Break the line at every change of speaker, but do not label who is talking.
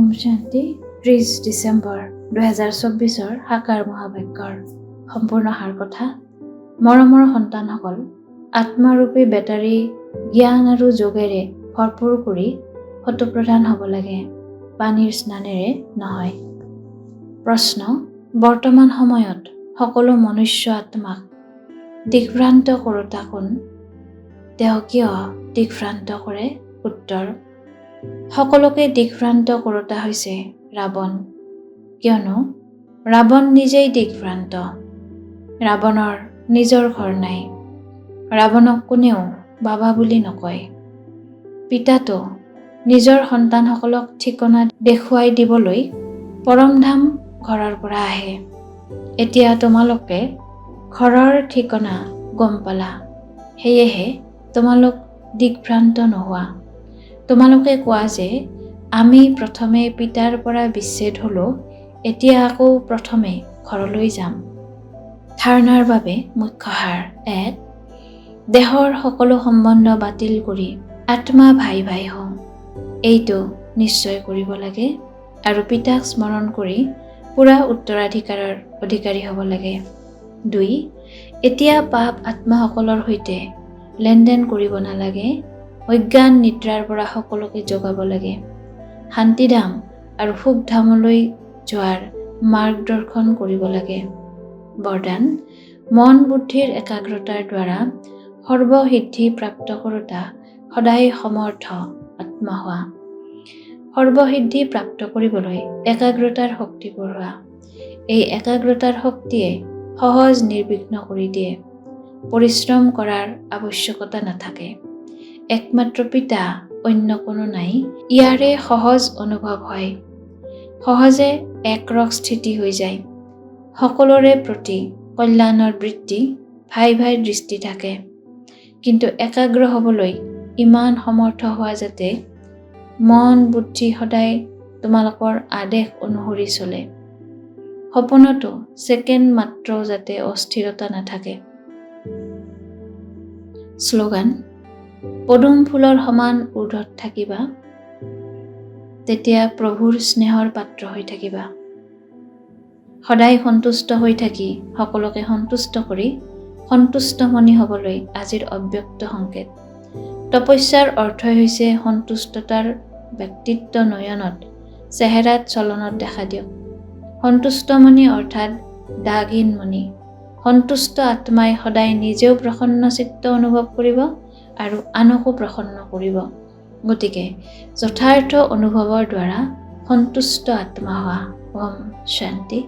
ওম শান্তি 30 ডিচেম্বৰ 2024 সাকাৰ মহাবাক্যৰ সম্পূৰ্ণ সাৰ কথা। মৰমৰ সন্তানসকল, আত্মাৰূপী বেটাৰী জ্ঞান আৰু যোগেৰে ভৰপূৰ কৰি শতপ্ৰধান হ'ব লাগে, পানীৰ স্নানেৰে নহয়। প্ৰশ্ন: বৰ্তমান সময়ত সকলো মনুষ্য আত্মাক দিগ্ভ্ৰান্ত কৰোতা কোন? তেওঁ কিয় দিগ্ভ্ৰান্ত কৰে? উত্তৰ: সকলোকে দিগ্ভ্ৰান্ত কৰোতা হৈছে ৰাৱণ, কিয়নো ৰাৱণ নিজেই দিগ্ভ্ৰান্ত। ৰাৱণৰ নিজৰ ঘৰ নাই। ৰাৱণক কোনেও বাবা বুলি নকয়। পিতাতো নিজৰ সন্তানসকলক ঠিকনা দেখুৱাই দিবলৈ পৰমধাম ঘৰৰ পৰা আহে। এতিয়া তোমালোকে ঘৰৰ ঠিকনা গম পালা, সেয়েহে তোমালোক দিগ্ভ্ৰান্ত নোহোৱা। তোমালোকে কোৱা যে আমি প্ৰথমে পিতাৰ পৰা বিচ্ছেদ হলো, এতিয়া আকৌ প্ৰথমে ঘৰলৈ যাম। ধাৰণাৰ বাবে মুখ্য সাৰ: 1. দেহৰ সকলো সম্বন্ধ বাতিল কৰি আত্মা ভাই ভাই হওঁ, এইটো নিশ্চয় কৰিব লাগে আৰু পিতাক স্মৰণ কৰি পুৰা উত্তৰাধিকাৰৰ অধিকাৰী হ'ব লাগে। 2. এতিয়া পাপ আত্মাসকলৰ সৈতে লেনদেন কৰিব নালাগে, অজ্ঞান নিদ্ৰাৰ পৰা সকলোকে জগাব লাগে। শান্তিধাম আৰু সুখধামলৈ যোৱাৰ মাৰ্গদৰ্শন কৰিব লাগে। বৰদান: মন বুদ্ধিৰ একাগ্ৰতাৰ দ্বাৰা সৰ্বসিদ্ধি প্ৰাপ্ত কৰোতা সদায় সমৰ্থ আত্মা হোৱা। সৰ্বসিদ্ধি প্ৰাপ্ত কৰিবলৈ একাগ্ৰতাৰ শক্তি বঢ়োৱা। এই একাগ্ৰতাৰ শক্তিয়ে সহজ নিৰ্বিঘ্ন কৰি দিয়ে। পৰিশ্ৰম কৰাৰ আৱশ্যকতা নাথাকে। একমাত্ৰ পিতা, অন্য কোনো নাই, ইয়াৰে সহজ অনুভৱ হয়। সহজে একৰস স্থিতি হৈ যায়। সকলোৰে প্ৰতি কল্যাণৰ বৃত্তি, ভাই ভাই দৃষ্টি থাকে। কিন্তু একাগ্ৰ হ'বলৈ ইমান সমৰ্থ হোৱা যাতে মন বুদ্ধি সদায় তোমালোকৰ আদেশ অনুসৰি চলে। সপোনতো ছেকেণ্ড মাত্ৰও যাতে অস্থিৰতা নাথাকে। শ্লোগান: পদুম ফুলৰ সমান ঊৰ্ধত থাকিবা, তেতিয়া প্ৰভুৰ স্নেহৰ পাত্ৰ হৈ থাকিবা। সদায় সন্তুষ্ট হৈ থাকি সকলোকে সন্তুষ্ট কৰি সন্তুষ্টমণি হ'বলৈ আজিৰ অব্যক্ত সংকেত। তপস্যাৰ অৰ্থই হৈছে সন্তুষ্টতাৰ ব্যক্তিত্ব নয়নত, চেহেৰাত, চলনত দেখা দিয়ক। সন্তুষ্টমণি অৰ্থাৎ দাগহীন মণি। সন্তুষ্ট আত্মাই সদায় নিজেও প্ৰসন্ন চিত্ত অনুভৱ কৰিব আৰু আনকো প্ৰসন্ন কৰিব। গতিকে যথাৰ্থ অনুভৱৰ দ্বাৰা সন্তুষ্ট আত্মা হোৱা। ওম শান্তি।